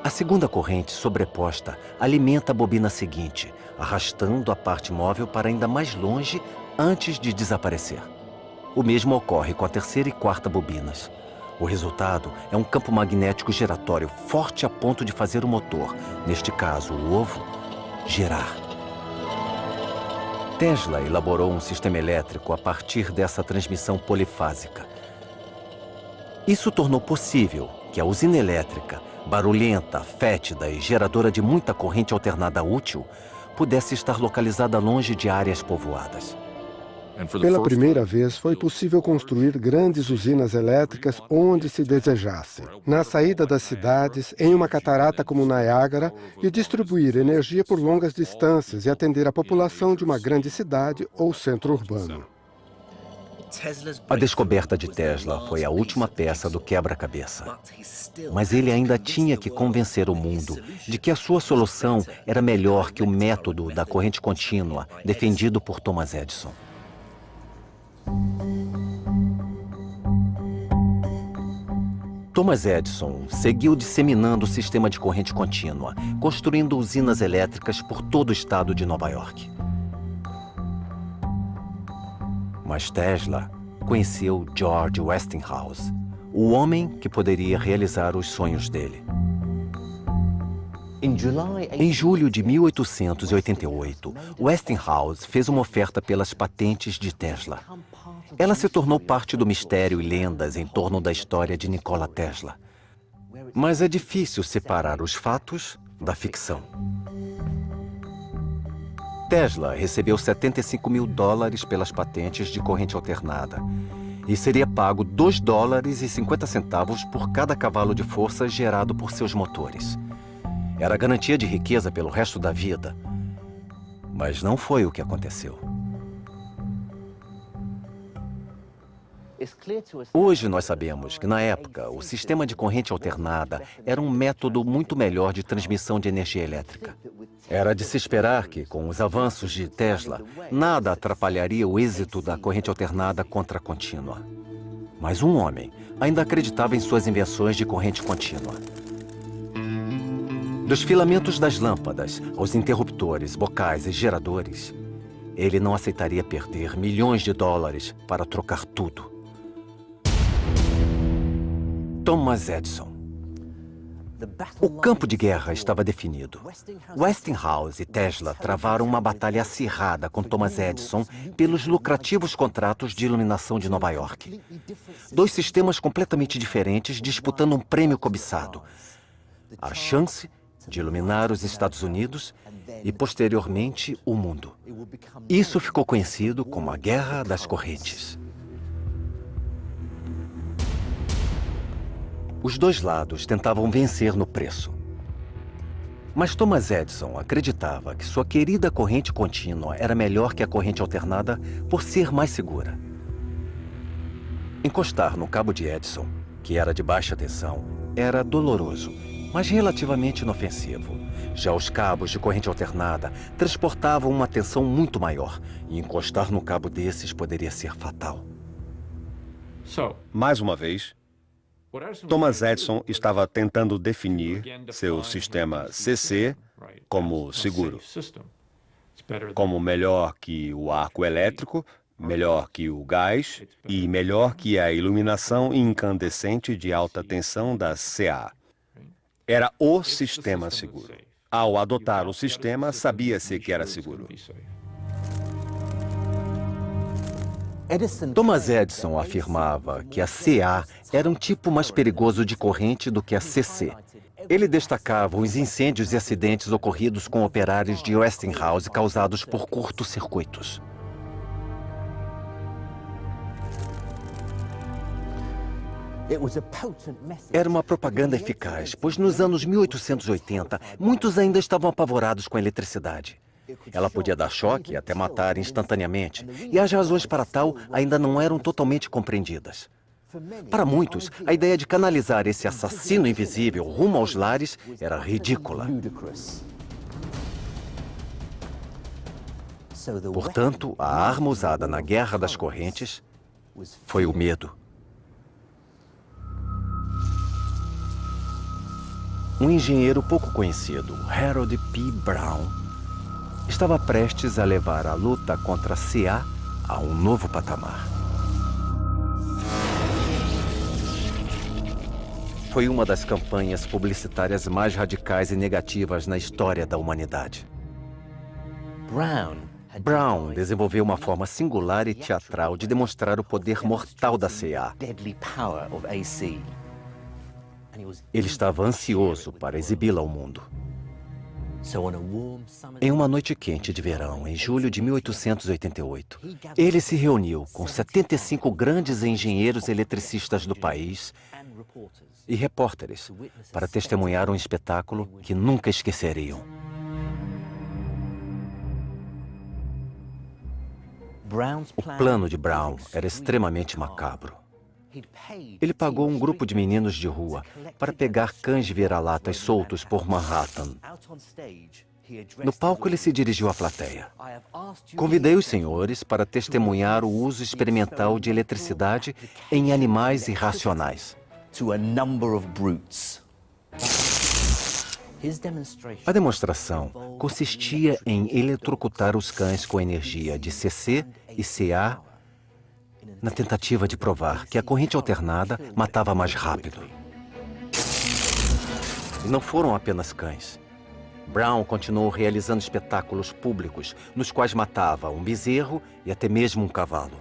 A segunda corrente sobreposta alimenta a bobina seguinte, arrastando a parte móvel para ainda mais longe antes de desaparecer. O mesmo ocorre com a terceira e quarta bobinas. O resultado é um campo magnético giratório forte a ponto de fazer o motor, neste caso o ovo, girar. Tesla elaborou um sistema elétrico a partir dessa transmissão polifásica. Isso tornou possível que a usina elétrica, barulhenta, fétida e geradora de muita corrente alternada útil, pudesse estar localizada longe de áreas povoadas. Pela primeira vez, foi possível construir grandes usinas elétricas onde se desejasse, na saída das cidades, em uma catarata como Niágara, e distribuir energia por longas distâncias e atender a população de uma grande cidade ou centro urbano. A descoberta de Tesla foi a última peça do quebra-cabeça. Mas ele ainda tinha que convencer o mundo de que a sua solução era melhor que o método da corrente contínua defendido por Thomas Edison. Thomas Edison seguiu disseminando o sistema de corrente contínua, construindo usinas elétricas por todo o estado de Nova York. Mas Tesla conheceu George Westinghouse, o homem que poderia realizar os sonhos dele. Em julho de 1888, Westinghouse fez uma oferta pelas patentes de Tesla. Ela se tornou parte do mistério e lendas em torno da história de Nikola Tesla. Mas é difícil separar os fatos da ficção. Tesla recebeu $75 mil pelas patentes de corrente alternada e seria pago $2,50 por cada cavalo de força gerado por seus motores. Era garantia de riqueza pelo resto da vida. Mas não foi o que aconteceu. Hoje nós sabemos que, na época, o sistema de corrente alternada era um método muito melhor de transmissão de energia elétrica. Era de se esperar que, com os avanços de Tesla, nada atrapalharia o êxito da corrente alternada contra a contínua. Mas um homem ainda acreditava em suas invenções de corrente contínua. Dos filamentos das lâmpadas aos interruptores, bocais e geradores, ele não aceitaria perder milhões de dólares para trocar tudo. Thomas Edison. O campo de guerra estava definido. Westinghouse e Tesla travaram uma batalha acirrada com Thomas Edison pelos lucrativos contratos de iluminação de Nova York. Dois sistemas completamente diferentes disputando um prêmio cobiçado. A chance de iluminar os Estados Unidos e, posteriormente, o mundo. Isso ficou conhecido como a Guerra das Correntes. Os dois lados tentavam vencer no preço. Mas Thomas Edison acreditava que sua querida corrente contínua era melhor que a corrente alternada por ser mais segura. Encostar no cabo de Edison, que era de baixa tensão, era doloroso, mas relativamente inofensivo. Já os cabos de corrente alternada transportavam uma tensão muito maior, e encostar no cabo desses poderia ser fatal. Mais uma vez, Thomas Edison estava tentando definir seu sistema CC como seguro, como melhor que o arco elétrico, melhor que o gás e melhor que a iluminação incandescente de alta tensão da CA. Era o sistema seguro. Ao adotar o sistema, sabia-se que era seguro. Thomas Edison afirmava que a CA era um tipo mais perigoso de corrente do que a CC. Ele destacava os incêndios e acidentes ocorridos com operários de Westinghouse causados por curtos-circuitos. Era uma propaganda eficaz, pois nos anos 1880, muitos ainda estavam apavorados com a eletricidade. Ela podia dar choque e até matar instantaneamente, e as razões para tal ainda não eram totalmente compreendidas. Para muitos, a ideia de canalizar esse assassino invisível rumo aos lares era ridícula. Portanto, a arma usada na Guerra das Correntes foi o medo. Um engenheiro pouco conhecido, Harold P. Brown, estava prestes a levar a luta contra a CA a um novo patamar. Foi uma das campanhas publicitárias mais radicais e negativas na história da humanidade. Brown desenvolveu uma forma singular e teatral de demonstrar o poder mortal da CA. Ele estava ansioso para exibi-la ao mundo. Em uma noite quente de verão, em julho de 1888, ele se reuniu com 75 grandes engenheiros eletricistas do país e repórteres para testemunhar um espetáculo que nunca esqueceriam. O plano de Brown era extremamente macabro. Ele pagou um grupo de meninos de rua para pegar cães vira-latas soltos por Manhattan No palco, ele se dirigiu à plateia. Convidei os senhores para testemunhar o uso experimental de eletricidade em animais irracionais. A demonstração consistia em eletrocutar os cães com energia de CC e CA na tentativa de provar que a corrente alternada matava mais rápido. E não foram apenas cães. Brown continuou realizando espetáculos públicos, nos quais matava um bezerro e até mesmo um cavalo.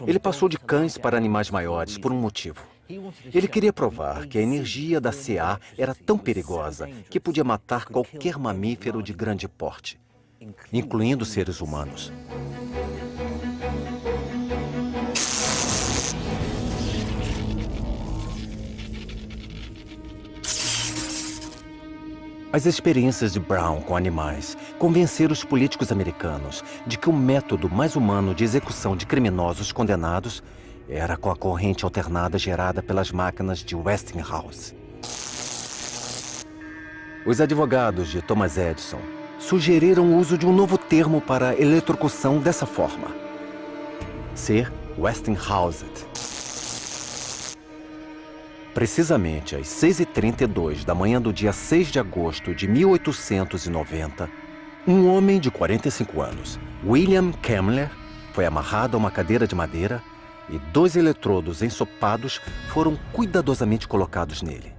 Ele passou de cães para animais maiores por um motivo. Ele queria provar que a energia da CA era tão perigosa que podia matar qualquer mamífero de grande porte, incluindo seres humanos. As experiências de Brown com animais convenceram os políticos americanos de que o método mais humano de execução de criminosos condenados era com a corrente alternada gerada pelas máquinas de Westinghouse. Os advogados de Thomas Edison sugeriram o uso de um novo termo para a eletrocução dessa forma: ser Westinghoused. Precisamente às 6h32 da manhã do dia 6 de agosto de 1890, um homem de 45 anos, William Kemmler, foi amarrado a uma cadeira de madeira e 2 eletrodos ensopados foram cuidadosamente colocados nele.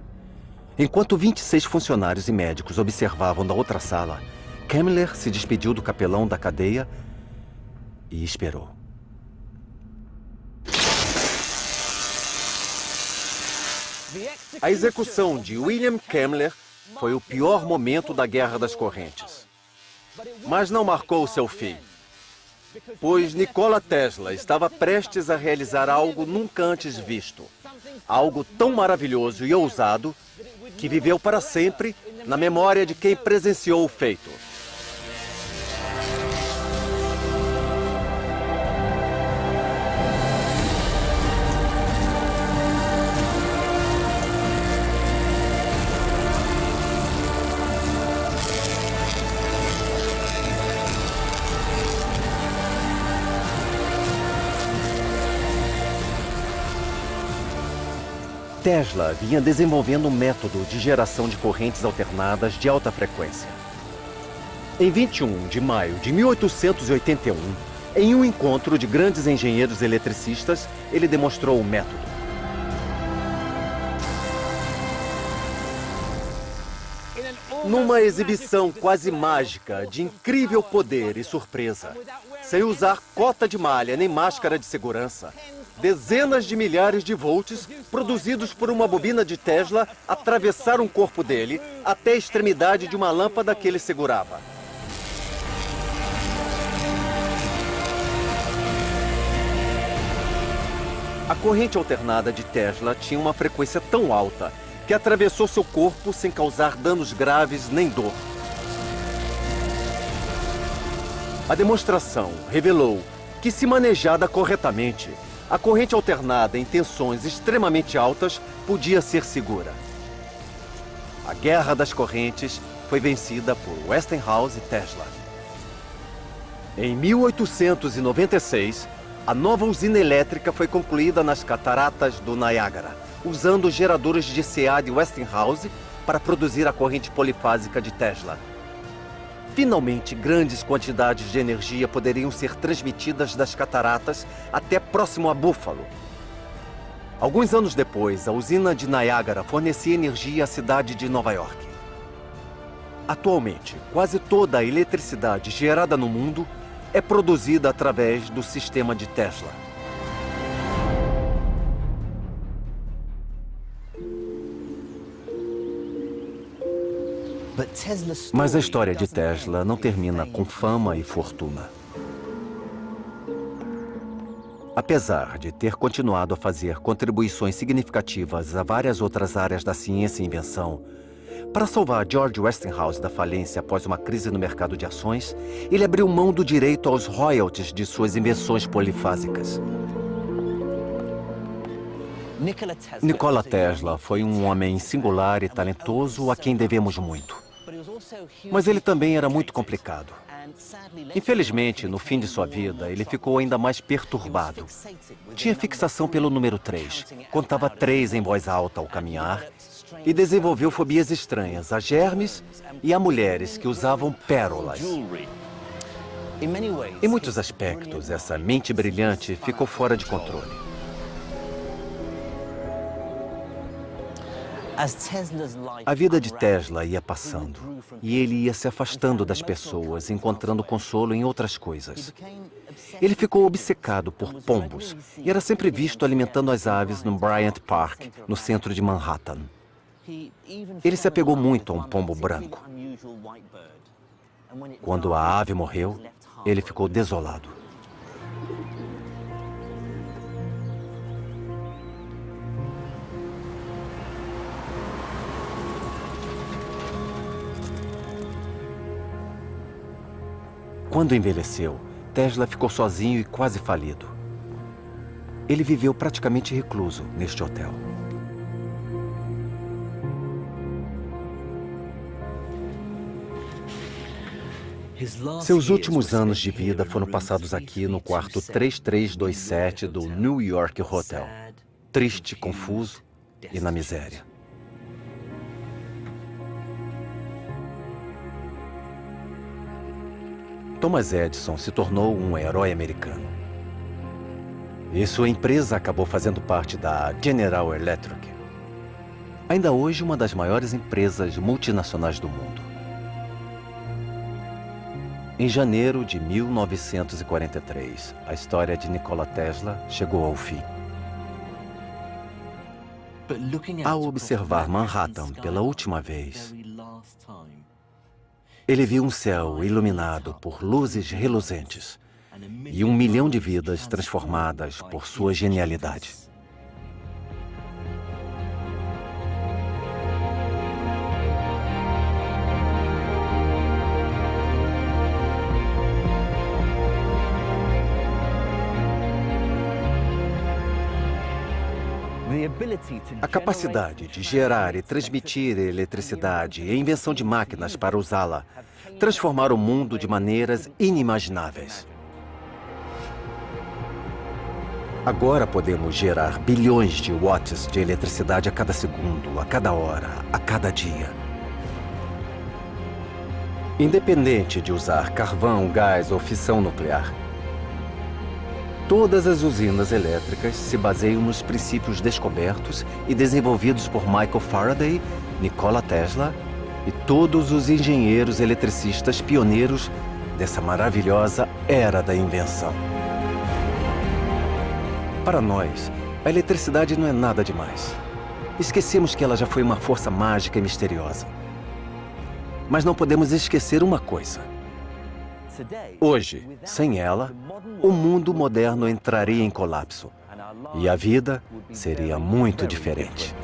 Enquanto 26 funcionários e médicos observavam da outra sala, Kemmler se despediu do capelão da cadeia e esperou. A execução de William Kemmler foi o pior momento da Guerra das Correntes. Mas não marcou seu fim, pois Nikola Tesla estava prestes a realizar algo nunca antes visto. Algo tão maravilhoso e ousado que viveu para sempre na memória de quem presenciou o feito. Tesla vinha desenvolvendo um método de geração de correntes alternadas de alta frequência. Em 21 de maio de 1881, em um encontro de grandes engenheiros eletricistas, ele demonstrou o método. Numa exibição quase mágica de incrível poder e surpresa, sem usar cota de malha nem máscara de segurança, dezenas de milhares de volts produzidos por uma bobina de Tesla atravessaram o corpo dele até a extremidade de uma lâmpada que ele segurava. A corrente alternada de Tesla tinha uma frequência tão alta que atravessou seu corpo sem causar danos graves nem dor. A demonstração revelou que, se manejada corretamente, a corrente alternada em tensões extremamente altas podia ser segura. A Guerra das Correntes foi vencida por Westinghouse e Tesla. Em 1896, a nova usina elétrica foi concluída nas cataratas do Niágara, usando geradores de CA de Westinghouse para produzir a corrente polifásica de Tesla. Finalmente, grandes quantidades de energia poderiam ser transmitidas das cataratas até próximo a Buffalo. Alguns anos depois, a usina de Niágara fornecia energia à cidade de Nova York. Atualmente, quase toda a eletricidade gerada no mundo é produzida através do sistema de Tesla. Mas a história de Tesla não termina com fama e fortuna. Apesar de ter continuado a fazer contribuições significativas a várias outras áreas da ciência e invenção, para salvar George Westinghouse da falência após uma crise no mercado de ações, ele abriu mão do direito aos royalties de suas invenções polifásicas. Nikola Tesla foi um homem singular e talentoso a quem devemos muito. Mas ele também era muito complicado. Infelizmente, no fim de sua vida, ele ficou ainda mais perturbado. Tinha fixação pelo número 3, contava 3 em voz alta ao caminhar e desenvolveu fobias estranhas a germes e a mulheres que usavam pérolas. Em muitos aspectos, essa mente brilhante ficou fora de controle. A vida de Tesla ia passando e ele ia se afastando das pessoas, encontrando consolo em outras coisas. Ele ficou obcecado por pombos e era sempre visto alimentando as aves no Bryant Park, no centro de Manhattan. Ele se apegou muito a um pombo branco. Quando a ave morreu, ele ficou desolado. Quando envelheceu, Tesla ficou sozinho e quase falido. Ele viveu praticamente recluso neste hotel. Seus últimos anos de vida foram passados aqui no quarto 3327 do New York Hotel. Triste, confuso e na miséria. Thomas Edison se tornou um herói americano. E sua empresa acabou fazendo parte da General Electric. Ainda hoje, uma das maiores empresas multinacionais do mundo. Em janeiro de 1943, a história de Nikola Tesla chegou ao fim. Ao observar Manhattan pela última vez, ele viu um céu iluminado por luzes reluzentes e 1 milhão de vidas transformadas por sua genialidade. A capacidade de gerar e transmitir eletricidade e a invenção de máquinas para usá-la transformaram o mundo de maneiras inimagináveis. Agora podemos gerar bilhões de watts de eletricidade a cada segundo, a cada hora, a cada dia. Independente de usar carvão, gás ou fissão nuclear, todas as usinas elétricas se baseiam nos princípios descobertos e desenvolvidos por Michael Faraday, Nikola Tesla e todos os engenheiros eletricistas pioneiros dessa maravilhosa era da invenção. Para nós, a eletricidade não é nada demais. Esquecemos que ela já foi uma força mágica e misteriosa. Mas não podemos esquecer uma coisa. Hoje, sem ela, o mundo moderno entraria em colapso e a vida seria muito diferente.